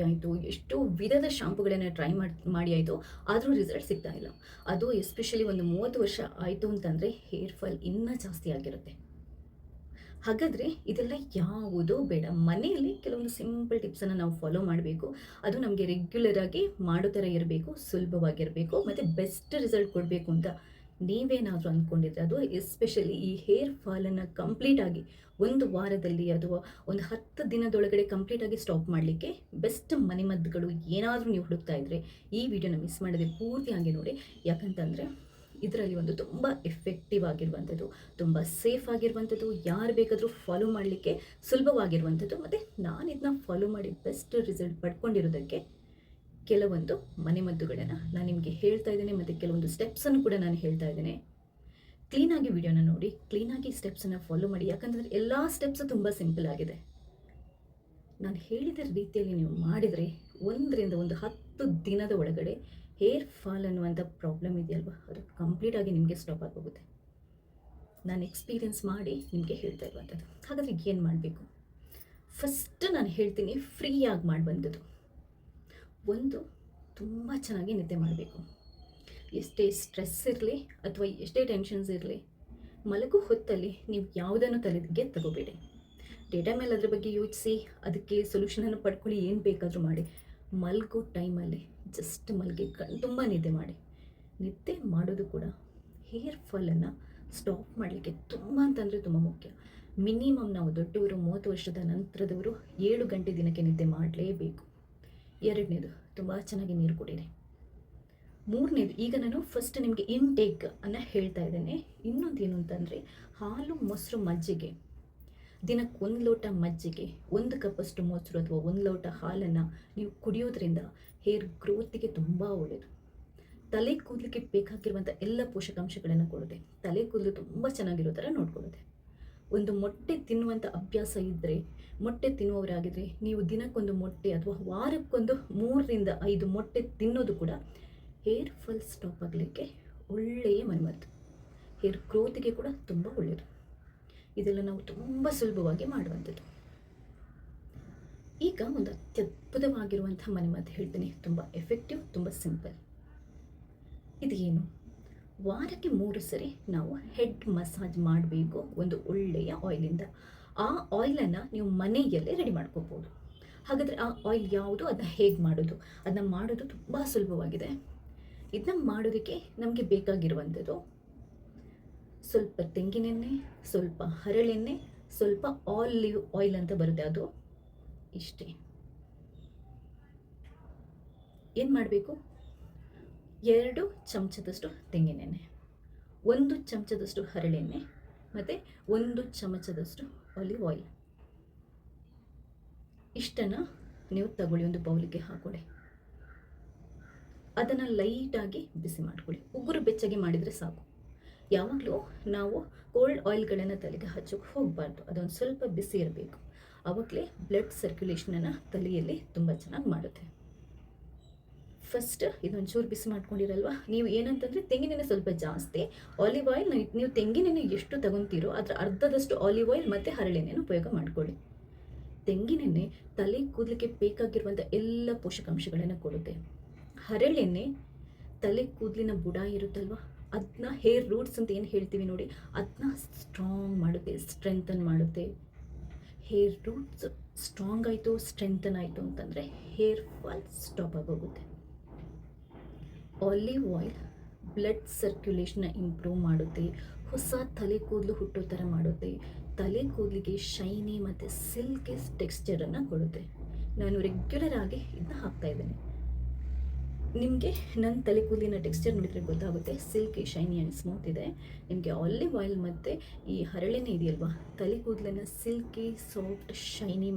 ಮಾಡಿ ಆಯಿತು, ಎಷ್ಟೋ ವಿಧದ ಶಾಂಪುಗಳನ್ನು ಟ್ರೈ ಮಾಡಿ ಆಯಿತು, ಆದರೂ ರಿಸಲ್ಟ್ ಸಿಗ್ತಾ ಇಲ್ಲ. ಅದು ಎಸ್ಪೆಷಲಿ ಒಂದು 30 ವರ್ಷ ಆಯಿತು ಅಂತಂದರೆ ಹೇರ್ ಫಾಲ್ ಇನ್ನೂ ಜಾಸ್ತಿ ಆಗಿರುತ್ತೆ. ಹಾಗಾದರೆ ಇದೆಲ್ಲ ಯಾವುದೂ ಬೇಡ. ಮನೆಯಲ್ಲಿ ಕೆಲವೊಂದು ಸಿಂಪಲ್ ಟಿಪ್ಸನ್ನು ನಾವು ಫಾಲೋ ಮಾಡಬೇಕು. ಅದು ನಮಗೆ ರೆಗ್ಯುಲರ್ ಆಗಿ ಮಾಡೋ ಥರ ಇರಬೇಕು, ಸುಲಭವಾಗಿರಬೇಕು ಮತ್ತು ಬೆಸ್ಟ್ ರಿಸಲ್ಟ್ ಕೊಡಬೇಕು ಅಂತ ನೀವೇನಾದರೂ ಅಂದ್ಕೊಂಡಿದ್ರೆ, ಅದು ಎಸ್ಪೆಷಲಿ ಈ ಹೇರ್ ಫಾಲನ್ನು ಕಂಪ್ಲೀಟಾಗಿ ಒಂದು ವಾರದಲ್ಲಿ ಅಥವಾ ಒಂದು 10 ದಿನದೊಳಗಡೆ ಕಂಪ್ಲೀಟಾಗಿ ಸ್ಟಾಪ್ ಮಾಡಲಿಕ್ಕೆ ಬೆಸ್ಟ್ ಮನೆಮದ್ದುಗಳು ಏನಾದರೂ ನೀವು ಹುಡುಕ್ತಾ ಇದ್ದರೆ ಈ ವಿಡಿಯೋನ ಮಿಸ್ ಮಾಡದೆ ಪೂರ್ತಿಯಾಗಿ ನೋಡಿ. ಯಾಕಂತಂದರೆ ಇದರಲ್ಲಿ ಒಂದು ತುಂಬ ಎಫೆಕ್ಟಿವ್ ಆಗಿರುವಂಥದ್ದು, ತುಂಬ ಸೇಫ್ ಆಗಿರುವಂಥದ್ದು, ಯಾರು ಬೇಕಾದರೂ ಫಾಲೋ ಮಾಡಲಿಕ್ಕೆ ಸುಲಭವಾಗಿರುವಂಥದ್ದು, ಮತ್ತು ನಾನು ಇದನ್ನ ಫಾಲೋ ಮಾಡಿ ಬೆಸ್ಟ್ ರಿಸಲ್ಟ್ ಪಡ್ಕೊಂಡಿರೋದಕ್ಕೆ ಕೆಲವೊಂದು ಮನೆಮದ್ದುಗಳನ್ನು ನಾನು ನಿಮಗೆ ಹೇಳ್ತಾ ಇದ್ದೇನೆ, ಮತ್ತು ಕೆಲವೊಂದು ಸ್ಟೆಪ್ಸನ್ನು ಕೂಡ ನಾನು ಹೇಳ್ತಾ ಇದ್ದೇನೆ. ಕ್ಲೀನಾಗಿ ವಿಡಿಯೋನ ನೋಡಿ, ಕ್ಲೀನಾಗಿ ಸ್ಟೆಪ್ಸನ್ನು ಫಾಲೋ ಮಾಡಿ. ಯಾಕಂತಂದರೆ ಎಲ್ಲ ಸ್ಟೆಪ್ಸು ತುಂಬ ಸಿಂಪಲ್ ಆಗಿದೆ. ನಾನು ಹೇಳಿದ ರೀತಿಯಲ್ಲಿ ನೀವು ಮಾಡಿದರೆ 1ರಿಂದ 10 ದಿನದ ಒಳಗಡೆ ಹೇರ್ ಫಾಲ್ ಅನ್ನುವಂಥ ಪ್ರಾಬ್ಲಮ್ ಇದೆಯಲ್ವ, ಅದು ಕಂಪ್ಲೀಟಾಗಿ ನಿಮಗೆ ಸ್ಟಾಪ್ ಆಗೋಗುತ್ತೆ. ನಾನು ಎಕ್ಸ್ಪೀರಿಯನ್ಸ್ ಮಾಡಿ ನಿಮಗೆ ಹೇಳ್ತಾ ಇರುವಂಥದ್ದು. ಹಾಗಾದರೆ ಏನು ಮಾಡಬೇಕು? ಫಸ್ಟ್ ನಾನು ಹೇಳ್ತೀನಿ, ಫ್ರೀಯಾಗಿ ಮಾಡುವಂಥದ್ದು. ಒಂದು, ತುಂಬ ಚೆನ್ನಾಗಿ ನಿದ್ದೆ ಮಾಡಬೇಕು. ಎಷ್ಟೇ ಸ್ಟ್ರೆಸ್ ಇರಲಿ ಅಥವಾ ಎಷ್ಟೇ ಟೆನ್ಷನ್ಸ್ ಇರಲಿ, ಮಲಗೋ ಹೊತ್ತಲ್ಲಿ ನೀವು ಯಾವುದನ್ನು ತಲೆಗೆ ತಗೋಬೇಡಿ. ಡೇ ಟೈಮಲ್ಲಿ ಅದ್ರ ಬಗ್ಗೆ ಯೋಚಿಸಿ ಅದಕ್ಕೆ ಸೊಲ್ಯೂಷನನ್ನು ಪಡ್ಕೊಳ್ಳಿ, ಏನು ಬೇಕಾದರೂ ಮಾಡಿ. ಮಲಗೋ ಟೈಮಲ್ಲಿ ಜಸ್ಟ್ ಮಲಗಿ ತುಂಬ ನಿದ್ದೆ ಮಾಡಿ. ನಿದ್ದೆ ಮಾಡೋದು ಕೂಡ ಹೇರ್ ಫಾಲನ್ನು ಸ್ಟಾಪ್ ಮಾಡಲಿಕ್ಕೆ ತುಂಬ ಅಂತಂದರೆ ತುಂಬ ಮುಖ್ಯ. ಮಿನಿಮಮ್ ನಾವು ದೊಡ್ಡವರು 30 ವರ್ಷದ ನಂತರದವರು 7 ಗಂಟೆ ದಿನಕ್ಕೆ ನಿದ್ದೆ ಮಾಡಲೇಬೇಕು. 2ನೇದು, ತುಂಬ ಚೆನ್ನಾಗಿ ನೀರು ಕುಡೀರಿ. 3ನೇದು, ಈಗ ನಾನು ಫಸ್ಟ್ ನಿಮಗೆ ಇಂಟೇಕ್ ಅನ್ನು ಹೇಳ್ತಾ ಇದ್ದೇನೆ. ಇನ್ನೊಂದು ಏನು ಅಂತಂದರೆ, ಹಾಲು, ಮೊಸರು, ಮಜ್ಜಿಗೆ, ದಿನಕ್ಕೆ 1 ಲೋಟ ಮಜ್ಜಿಗೆ, 1 ಕಪ್ಪಷ್ಟು ಮೊಸರು ಅಥವಾ 1 ಲೋಟ ಹಾಲನ್ನು ನೀವು ಕುಡಿಯೋದ್ರಿಂದ ಹೇರ್ ಗ್ರೋತಿಗೆ ತುಂಬ ಒಳ್ಳೆಯದು. ತಲೆ ಕೂದಲಿಗೆ ಬೇಕಾಗಿರುವಂಥ ಎಲ್ಲ ಪೋಷಕಾಂಶಗಳನ್ನು ಕೊಡುತ್ತೆ. ತಲೆ ಕೂದಲು ತುಂಬ ಚೆನ್ನಾಗಿರೋ ಥರ ನೋಡ್ಕೊಳ್ಳುತ್ತೆ. ಒಂದು ಮೊಟ್ಟೆ ತಿನ್ನುವಂಥ ಅಭ್ಯಾಸ ಇದ್ದರೆ, ಮೊಟ್ಟೆ ತಿನ್ನುವವರಾಗಿದ್ದರೆ ನೀವು ದಿನಕ್ಕೊಂದು ಮೊಟ್ಟೆ ಅಥವಾ ವಾರಕ್ಕೊಂದು 3ರಿಂದ 5 ಮೊಟ್ಟೆ ತಿನ್ನೋದು ಕೂಡ ಹೇರ್ ಫಾಲ್ ಸ್ಟಾಪ್ ಆಗಲಿಕ್ಕೆ ಒಳ್ಳೆಯ ಮನೆಮದ್ದು. ಹೇರ್ ಗ್ರೋತಿಗೆ ಕೂಡ ತುಂಬ ಒಳ್ಳೆಯದು. ಇದೆಲ್ಲ ನಾವು ತುಂಬ ಸುಲಭವಾಗಿ ಮಾಡುವಂಥದ್ದು. ಈಗ ಒಂದು ಅತ್ಯದ್ಭುತವಾಗಿರುವಂಥ ಮನೆಮದ್ದು ಹೇಳ್ತೀನಿ, ತುಂಬ ಎಫೆಕ್ಟಿವ್, ತುಂಬ ಸಿಂಪಲ್. ಇದು ಏನು? ವಾರಕ್ಕೆ 3 ಸರಿ ನಾವು ಹೆಡ್ ಮಸಾಜ್ ಮಾಡಬೇಕು ಒಂದು ಒಳ್ಳೆಯ ಆಯಿಲಿಂದ. ಆ ಆಯಿಲನ್ನು ನೀವು ಮನೆಯಲ್ಲೇ ರೆಡಿ ಮಾಡ್ಕೋಬೋದು. ಹಾಗಾದರೆ ಆ ಆಯಿಲ್ ಯಾವುದು, ಅದನ್ನ ಹೇಗೆ ಮಾಡೋದು? ಅದನ್ನ ಮಾಡೋದು ತುಂಬ ಸುಲಭವಾಗಿದೆ. ಇದನ್ನ ಮಾಡೋದಕ್ಕೆ ನಮಗೆ ಬೇಕಾಗಿರುವಂಥದ್ದು ಸ್ವಲ್ಪ ತೆಂಗಿನೆಣ್ಣೆ, ಸ್ವಲ್ಪ ಹರಳೆಣ್ಣೆ, ಸ್ವಲ್ಪ ಆಲಿವ್ ಆಯಿಲ್ ಅಂತ ಬರುತ್ತೆ, ಅದು ಇಷ್ಟೇ. ಏನು ಮಾಡಬೇಕು? 2 ಚಮಚದಷ್ಟು ತೆಂಗಿನೆಣ್ಣೆ, 1 ಚಮಚದಷ್ಟು ಹರಳೆಣ್ಣೆ ಮತ್ತು 1 ಚಮಚದಷ್ಟು ಆಲಿವ್ ಆಯಿಲ್. ಇಷ್ಟನ್ನು ನೀವು ತಗೊಳ್ಳಿ, ಒಂದು ಬೌಲಿಗೆ ಹಾಕೊಳ್ಳಿ. ಅದನ್ನು ಲೈಟಾಗಿ ಬಿಸಿ ಮಾಡ್ಕೊಳ್ಳಿ. ಉಗುರು ಬೆಚ್ಚಗೆ ಮಾಡಿದರೆ ಸಾಕು. ಯಾವಾಗಲೂ ನಾವು ಕೋಲ್ಡ್ ಆಯಿಲ್ಗಳನ್ನು ತಲೆಗೆ ಹಚ್ಚೋಕೆ ಹೋಗಬಾರ್ದು. ಅದೊಂದು ಸ್ವಲ್ಪ ಬಿಸಿ ಇರಬೇಕು. ಆವಾಗಲೇ ಬ್ಲಡ್ ಸರ್ಕ್ಯುಲೇಷನನ್ನು ತಲೆಯಲ್ಲಿ ತುಂಬ ಚೆನ್ನಾಗಿ ಮಾಡುತ್ತೆ. ಫಸ್ಟ್ ಇದೊಂಚೂರು ಬಿಸಿ ಮಾಡ್ಕೊಂಡಿರಲ್ವ, ನೀವು ಏನಂತಂದರೆ ತೆಂಗಿನೆಣ್ಣೆ ಸ್ವಲ್ಪ ಜಾಸ್ತಿ, ಆಲಿವ್ ಆಯಿಲ್ ನೀವು ತೆಂಗಿನೆಣ್ಣೆ ಎಷ್ಟು ತಗೊತೀರೋ ಅದರ ಅರ್ಧದಷ್ಟು ಆಲಿವ್ ಆಯಿಲ್ ಮತ್ತು ಹರಳೆಣ್ಣೆನ ಉಪಯೋಗ ಮಾಡ್ಕೊಳ್ಳಿ. ತೆಂಗಿನೆಣ್ಣೆ ತಲೆ ಕೂದಲಿಗೆ ಬೇಕಾಗಿರುವಂಥ ಎಲ್ಲ ಪೋಷಕಾಂಶಗಳನ್ನು ಕೊಡುತ್ತೆ. ಹರಳೆಣ್ಣೆ ತಲೆ ಕೂದಲಿನ ಬುಡ ಇರುತ್ತಲ್ವ, ಅದನ್ನ ಹೇರ್ ರೂಟ್ಸ್ ಅಂತ ಏನು ಹೇಳ್ತೀವಿ ನೋಡಿ, ಅದನ್ನ ಸ್ಟ್ರಾಂಗ್ ಮಾಡುತ್ತೆ, ಸ್ಟ್ರೆಂಥನ್ ಮಾಡುತ್ತೆ. ಹೇರ್ ರೂಟ್ಸ್ ಸ್ಟ್ರಾಂಗ್ ಆಯಿತು, ಸ್ಟ್ರೆಂಥನ್ ಆಯಿತು ಅಂತಂದರೆ ಹೇರ್ ಫಾಲ್ ಸ್ಟಾಪ್ ಆಗೋಗುತ್ತೆ. ಆಲಿವ್ ಆಯಿಲ್ ಬ್ಲಡ್ ಸರ್ಕ್ಯುಲೇಷನ್ನ ಇಂಪ್ರೂವ್ ಮಾಡುತ್ತೆ, ಹೊಸ ತಲೆ ಕೂದಲು ಹುಟ್ಟೋ ಥರ ಮಾಡುತ್ತೆ, ತಲೆ ಕೂದಲಿಗೆ ಶೈನಿ ಮತ್ತು ಸಿಲ್ಕಿ ಟೆಕ್ಸ್ಚರನ್ನು ಕೊಡುತ್ತೆ. ನಾನು ರೆಗ್ಯುಲರ್ ಆಗಿ ಇದನ್ನ ಹಾಕ್ತಾಯಿದ್ದೇನೆ. ನಿಮಗೆ ನನ್ನ ತಲೆ ಕೂದಲಿನ ಟೆಕ್ಸ್ಚರ್ ನೋಡಿದರೆ ಗೊತ್ತಾಗುತ್ತೆ, ಸಿಲ್ಕಿ, ಶೈನಿ ಆ್ಯಂಡ್ ಸ್ಮೂತ್ ಇದೆ. ನಿಮಗೆ ಆಲಿವ್ ಆಯಿಲ್ ಮತ್ತು ಈ ಹರಳೆಣ್ಣೆ ಇದೆಯಲ್ವಾ, ತಲೆ ಕೂದಲನ್ನು ಸಿಲ್ಕಿ, ಸಾಫ್ಟ್,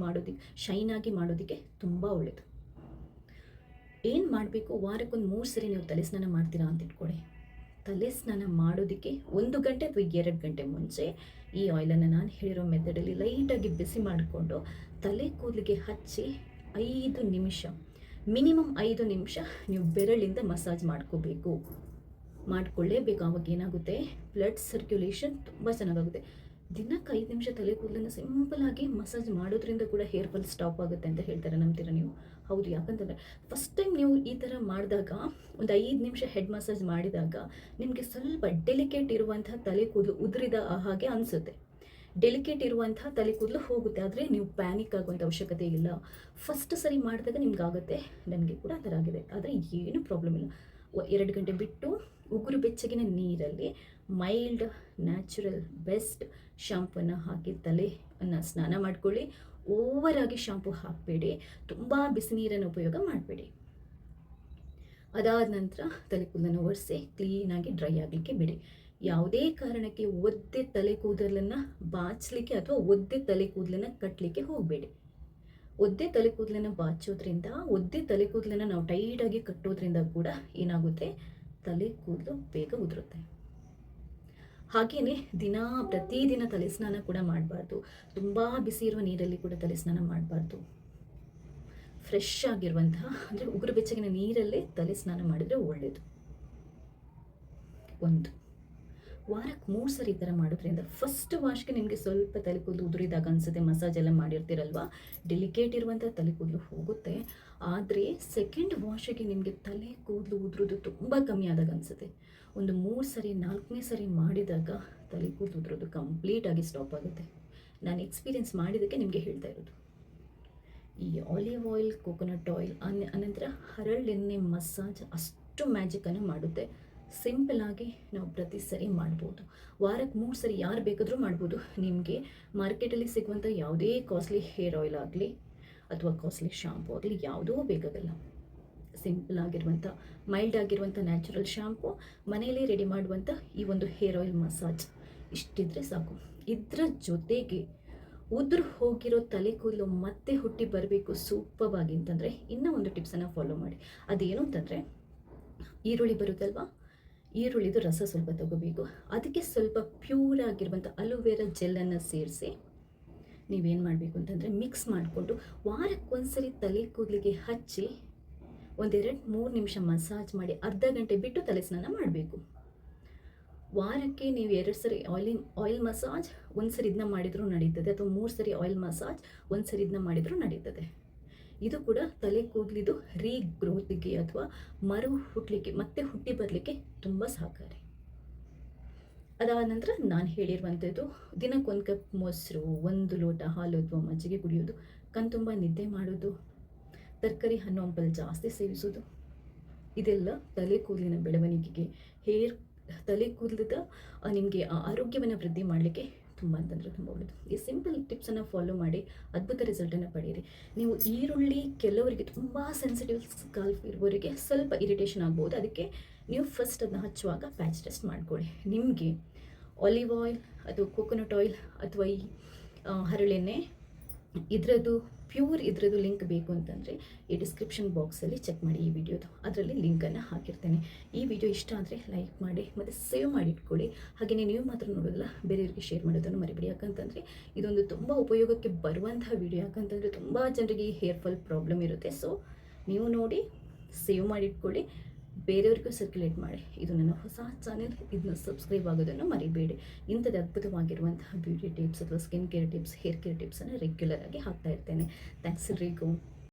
ಶೈನಾಗಿ ಮಾಡೋದಕ್ಕೆ ತುಂಬ ಒಳ್ಳೆಯದು. ಏನು ಮಾಡಬೇಕು? ವಾರಕ್ಕೊಂದು 3 ಸರಿ ನೀವು ತಲೆ ಸ್ನಾನ ಮಾಡ್ತೀರಾ ಅಂತ ಇಟ್ಕೊಳ್ಳಿ. ತಲೆ ಸ್ನಾನ ಮಾಡೋದಕ್ಕೆ 1 ಗಂಟೆ ಅಥವಾ 2 ಗಂಟೆ ಮುಂಚೆ ಈ ಆಯಿಲನ್ನು ನಾನು ಹೇಳಿರೋ ಮೆಥಡಲ್ಲಿ ಲೈಟಾಗಿ ಬಿಸಿ ಮಾಡಿಕೊಂಡು ತಲೆ ಕೂದಲಿಗೆ ಹಚ್ಚಿ 5 ನಿಮಿಷ, ಮಿನಿಮಮ್ 5 ನಿಮಿಷ ನೀವು ಬೆರಳಿಂದ ಮಸಾಜ್ ಮಾಡ್ಕೊಳ್ಳೇಬೇಕು. ಆವಾಗ ಏನಾಗುತ್ತೆ, ಬ್ಲಡ್ ಸರ್ಕ್ಯುಲೇಷನ್ ತುಂಬ ಚೆನ್ನಾಗಾಗುತ್ತೆ. ದಿನಕ್ಕೆ 5 ನಿಮಿಷ ತಲೆ ಕೂದಲನ್ನು ಸಿಂಪಲಾಗಿ ಮಸಾಜ್ ಮಾಡೋದ್ರಿಂದ ಕೂಡ ಹೇರ್ ಫಾಲ್ ಸ್ಟಾಪ್ ಆಗುತ್ತೆ ಅಂತ ಹೇಳ್ತಾರೆ. ನಂಬ್ತೀರಾ ನೀವು? ಹೌದು, ಯಾಕಂತಂದರೆ ಫಸ್ಟ್ ಟೈಮ್ ನೀವು ಈ ಥರ ಮಾಡಿದಾಗ ಒಂದು 5 ನಿಮಿಷ ಹೆಡ್ ಮಸಾಜ್ ಮಾಡಿದಾಗ ನಿಮಗೆ ಸ್ವಲ್ಪ ಡೆಲಿಕೇಟ್ ಇರುವಂತಹ ತಲೆ ಕೂದಲು ಉದುರಿದ ಹಾಗೆ ಅನಿಸುತ್ತೆ. ಡೆಲಿಕೇಟ್ ಇರುವಂತಹ ತಲೆ ಕೂದಲು ಹೋಗುತ್ತೆ, ಆದರೆ ನೀವು ಪ್ಯಾನಿಕ್ ಆಗುವಂಥ ಅವಶ್ಯಕತೆ ಇಲ್ಲ. ಫಸ್ಟ್ ಸರಿ ಮಾಡಿದಾಗ ನಿಮ್ಗಾಗುತ್ತೆ, ನನಗೆ ಕೂಡ ಆ ಥರ ಆಗಿದೆ, ಆದರೆ ಏನು ಪ್ರಾಬ್ಲಮ್ ಇಲ್ಲ. 2 ಗಂಟೆ ಬಿಟ್ಟು ಉಗುರು ಬೆಚ್ಚಗಿನ ನೀರಲ್ಲಿ ಮೈಲ್ಡ್ ನ್ಯಾಚುರಲ್ ಬೆಸ್ಟ್ ಶಾಂಪೂನ ಹಾಕಿ ತಲೆಯನ್ನು ಸ್ನಾನ ಮಾಡ್ಕೊಳ್ಳಿ. ಓವರಾಗಿ ಶಾಂಪೂ ಹಾಕಬೇಡಿ, ತುಂಬ ಬಿಸಿ ನೀರನ್ನು ಉಪಯೋಗ ಮಾಡಬೇಡಿ. ಅದಾದ ನಂತರ ತಲೆ ಕೂದಲನ್ನು ಒರೆಸಿ ಕ್ಲೀನಾಗಿ ಡ್ರೈ ಆಗಲಿಕ್ಕೆ ಬಿಡಿ. ಯಾವುದೇ ಕಾರಣಕ್ಕೆ ಒದ್ದೆ ತಲೆ ಕೂದಲನ್ನು ಬಾಚಲಿಕ್ಕೆ ಅಥವಾ ಒದ್ದೆ ತಲೆ ಕೂದಲನ್ನು ಕಟ್ಟಲಿಕ್ಕೆ ಹೋಗಬೇಡಿ. ಒದ್ದೆ ತಲೆ ಕೂದಲನ್ನು ಬಾಚೋದ್ರಿಂದ, ಒದ್ದೆ ತಲೆ ಕೂದಲನ್ನು ನಾವು ಟೈಟಾಗಿ ಕಟ್ಟೋದ್ರಿಂದ ಕೂಡ ಏನಾಗುತ್ತೆ, ತಲೆ ಕೂದಲು ಬೇಗ ಉದುರುತ್ತೆ. ಹಾಗೆಯೇ ಪ್ರತಿದಿನ ತಲೆ ಸ್ನಾನ ಕೂಡ ಮಾಡಬಾರ್ದು. ತುಂಬ ಬಿಸಿ ಇರುವ ನೀರಲ್ಲಿ ಕೂಡ ತಲೆ ಸ್ನಾನ ಮಾಡಬಾರ್ದು. ಫ್ರೆಶ್ ಆಗಿರುವಂತಹ ಅಂದರೆ ಉಗುರು ಬೆಚ್ಚಗಿನ ನೀರಲ್ಲೇ ತಲೆ ಸ್ನಾನ ಮಾಡಿದರೆ ಒಳ್ಳೆಯದು. ಒಂದು ವಾರಕ್ಕೆ 3 ಸರಿ ಈ ಥರ ಮಾಡೋದ್ರಿಂದ ಫಸ್ಟ್ ವಾಶ್ಗೆ ನಿಮಗೆ ಸ್ವಲ್ಪ ತಲೆ ಕೂದಲು ಉದುರಿದಾಗ ಅನಿಸುತ್ತೆ, ಮಸಾಜ್ ಎಲ್ಲ ಮಾಡಿರ್ತೀರಲ್ವ, ಡೆಲಿಕೇಟ್ ಇರುವಂಥ ತಲೆ ಕೂದಲು ಹೋಗುತ್ತೆ. ಆದರೆ ಸೆಕೆಂಡ್ ವಾಶಿಗೆ ನಿಮಗೆ ತಲೆ ಕೂದಲು ಉದುರೋದು ತುಂಬ ಕಮ್ಮಿ ಆದಾಗ ಅನಿಸುತ್ತೆ. ಒಂದು 3 ಸರಿ 4ನೇ ಸರಿ ಮಾಡಿದಾಗ ತಲೆ ಕೂದಲು ಉದುರೋದು ಕಂಪ್ಲೀಟಾಗಿ ಸ್ಟಾಪ್ ಆಗುತ್ತೆ. ನಾನು ಎಕ್ಸ್ಪೀರಿಯೆನ್ಸ್ ಮಾಡಿದ್ದಕ್ಕೆ ನಿಮಗೆ ಹೇಳ್ತಾ ಇರೋದು. ಈ ಆಲಿವ್ ಆಯಿಲ್, ಕೋಕೋನಟ್ ಆಯಿಲ್ ಅನಂತರ ಹರಳೆಣ್ಣೆ ಮಸಾಜ್ ಅಷ್ಟು ಮ್ಯಾಜಿಕನ್ನು ಮಾಡುತ್ತೆ. ಸಿಂಪಲಾಗಿ ನಾವು ಪ್ರತಿ ಸರಿ ಮಾಡ್ಬೋದು. ವಾರಕ್ಕೆ 3 ಸರಿ ಯಾರು ಬೇಕಾದರೂ ಮಾಡ್ಬೋದು. ನಿಮಗೆ ಮಾರ್ಕೆಟಲ್ಲಿ ಸಿಗುವಂಥ ಯಾವುದೇ ಕಾಸ್ಟ್ಲಿ ಹೇರ್ ಆಯಿಲ್ ಆಗಲಿ ಅಥವಾ ಕಾಸ್ಟ್ಲಿ ಶಾಂಪೂ ಆಗಲಿ ಯಾವುದೂ ಬೇಕಾಗಲ್ಲ. ಸಿಂಪಲ್ ಆಗಿರುವಂಥ ಮೈಲ್ಡ್ ಆಗಿರುವಂಥ ನ್ಯಾಚುರಲ್ ಶಾಂಪೂ, ಮನೆಯಲ್ಲೇ ರೆಡಿ ಮಾಡುವಂಥ ಈ ಒಂದು ಹೇರ್ ಆಯಿಲ್ ಮಸಾಜ್ ಇಷ್ಟಿದ್ರೆ ಸಾಕು. ಇದರ ಜೊತೆಗೆ ಉದುರು ಹೋಗಿರೋ ತಲೆ ಕೂದಲು ಮತ್ತೆ ಹುಟ್ಟಿ ಬರಬೇಕು ಸೂಪರ್ವಾಗಿ ಅಂತಂದರೆ ಇನ್ನೂ ಒಂದು ಟಿಪ್ಸನ್ನು ಫಾಲೋ ಮಾಡಿ. ಅದೇನು ಅಂತಂದರೆ, ಈರುಳ್ಳಿ ಬರುತ್ತಲ್ವ, ಈರುಳ್ಳಿದು ರಸ ಸ್ವಲ್ಪ ತಗೋಬೇಕು. ಅದಕ್ಕೆ ಸ್ವಲ್ಪ ಪ್ಯೂರ್ ಆಗಿರುವಂಥ ಅಲೋವೆರಾ ಜೆಲ್ಲನ್ನು ಸೇರಿಸಿ ನೀವೇನು ಮಾಡಬೇಕು ಅಂತಂದರೆ ಮಿಕ್ಸ್ ಮಾಡಿಕೊಂಡು ವಾರಕ್ಕೆ ಒಂದ್ಸರಿ ತಲೆ ಕೂದಲಿಗೆ ಹಚ್ಚಿ 1-2-3 ನಿಮಿಷ ಮಸಾಜ್ ಮಾಡಿ ಅರ್ಧ ಗಂಟೆ ಬಿಟ್ಟು ತಲೆ ಸ್ನಾನ ಮಾಡಬೇಕು. ವಾರಕ್ಕೆ ನೀವು 2 ಸರಿ ಆಯಿಲ್ ಮಸಾಜ್ 1 ಸರಿ ಇದನ್ನ ಮಾಡಿದರೂ ನಡೀತದೆ, ಅಥವಾ 3 ಸರಿ ಆಯಿಲ್ ಮಸಾಜ್ 1 ಸರಿ ಇದನ್ನ ಮಾಡಿದರೂ ನಡೀತದೆ. ಇದು ಕೂಡ ತಲೆ ಕೂದಲಿದು ರೀಗ್ರೋತ್ಗೆ ಅಥವಾ ಮರು ಹುಟ್ಟಲಿಕ್ಕೆ ಮತ್ತೆ ಹುಟ್ಟಿ ಬರಲಿಕ್ಕೆ ತುಂಬ ಸಹಕಾರಿ. ಅದಾದ ನಂತರ ನಾನು ಹೇಳಿರುವಂಥದ್ದು ದಿನಕ್ಕೊಂದು ಕಪ್ ಮೊಸರು, 1 ಲೋಟ ಹಾಲು ಅಥವಾ ಮಜ್ಜಿಗೆ ಕುಡಿಯೋದು, ಕಣ್ತುಂಬ ನಿದ್ದೆ ಮಾಡೋದು, ತರಕಾರಿ ಹಣ್ಣು ಹಂಪಲು ಜಾಸ್ತಿ ಸೇವಿಸೋದು, ಇದೆಲ್ಲ ತಲೆ ಕೂದಲಿನ ಬೆಳವಣಿಗೆಗೆ, ತಲೆ ಕೂದಲದ ನಿಮಗೆ ಆರೋಗ್ಯವನ್ನು ವೃದ್ಧಿ ಮಾಡಲಿಕ್ಕೆ ತುಂಬ ಅಂತಂದರೆ ತುಂಬ ಒಳ್ಳೆಯದು. ಈ ಸಿಂಪಲ್ ಟಿಪ್ಸನ್ನು ಫಾಲೋ ಮಾಡಿ ಅದ್ಭುತ ರಿಸಲ್ಟನ್ನು ಪಡೆಯಿರಿ. ನೀವು ಈರುಳ್ಳಿ ಕೆಲವರಿಗೆ ತುಂಬ ಸೆನ್ಸಿಟಿವ್ ಸ್ಕಾಲ್ಪ್ ಇರುವವರಿಗೆ ಸ್ವಲ್ಪ ಇರಿಟೇಷನ್ ಆಗ್ಬೋದು. ಅದಕ್ಕೆ ನೀವು ಫಸ್ಟ್ ಅದನ್ನ ಹಚ್ಚುವಾಗ ಪ್ಯಾಚ್ ಟೆಸ್ಟ್ ಮಾಡ್ಕೊಳ್ಳಿ. ನಿಮಗೆ ಆಲಿವ್ ಆಯಿಲ್ ಅಥವಾ ಕೋಕೋನಟ್ ಆಯಿಲ್ ಅಥವಾ ಈ ಹರಳೆಣ್ಣೆ ಇದರದ್ದು ಪ್ಯೂರ್ ಇದರದ್ದು ಲಿಂಕ್ ಬೇಕು ಅಂತಂದರೆ ಈ ಡಿಸ್ಕ್ರಿಪ್ಷನ್ ಬಾಕ್ಸಲ್ಲಿ ಚೆಕ್ ಮಾಡಿ ಈ ವಿಡಿಯೋದು, ಅದರಲ್ಲಿ ಲಿಂಕನ್ನು ಹಾಕಿರ್ತೇನೆ. ಈ ವಿಡಿಯೋ ಇಷ್ಟ ಆದರೆ ಲೈಕ್ ಮಾಡಿ ಮತ್ತು ಸೇವ್ ಮಾಡಿ ಇಟ್ಕೊಳ್ಳಿ. ಹಾಗೆಯೇ ನೀವು ಮಾತ್ರ ನೋಡೋದಿಲ್ಲ, ಬೇರೆಯವರಿಗೆ ಶೇರ್ ಮಾಡೋದನ್ನು ಮರಿಬೇಡಿ. ಯಾಕಂತಂದರೆ ಇದೊಂದು ತುಂಬ ಉಪಯೋಗಕ್ಕೆ ಬರುವಂತಹ ವಿಡಿಯೋ. ಯಾಕಂತಂದರೆ ತುಂಬ ಜನರಿಗೆ ಈ ಹೇರ್ ಫಾಲ್ ಪ್ರಾಬ್ಲಮ್ ಇರುತ್ತೆ. ಸೊ ನೀವು ನೋಡಿ ಸೇವ್ ಮಾಡಿ ಇಟ್ಕೊಳ್ಳಿ, ಬೇರೆಯವ್ರಿಗೂ ಸರ್ಕ್ಯುಲೇಟ್ ಮಾಡಿ. ಇದು ನನ್ನ ಹೊಸ ಚಾನೆಲ್, ಇದನ್ನ ಸಬ್ಸ್ಕ್ರೈಬ್ ಆಗೋದನ್ನು ಮರಿಬೇಡಿ. ಇಂಥದ್ದು ಅದ್ಭುತವಾಗಿರುವಂತಹ ಬ್ಯೂಟಿ ಟಿಪ್ಸ್ ಅಥವಾ skin care tips, hair care ಟಿಪ್ಸನ್ನು ರೆಗ್ಯುಲರ್ ಆಗಿ ಹಾಕ್ತಾ ಇರ್ತೇನೆ. ಥ್ಯಾಂಕ್ಸ್ ಎಲ್ರಿಗೂ.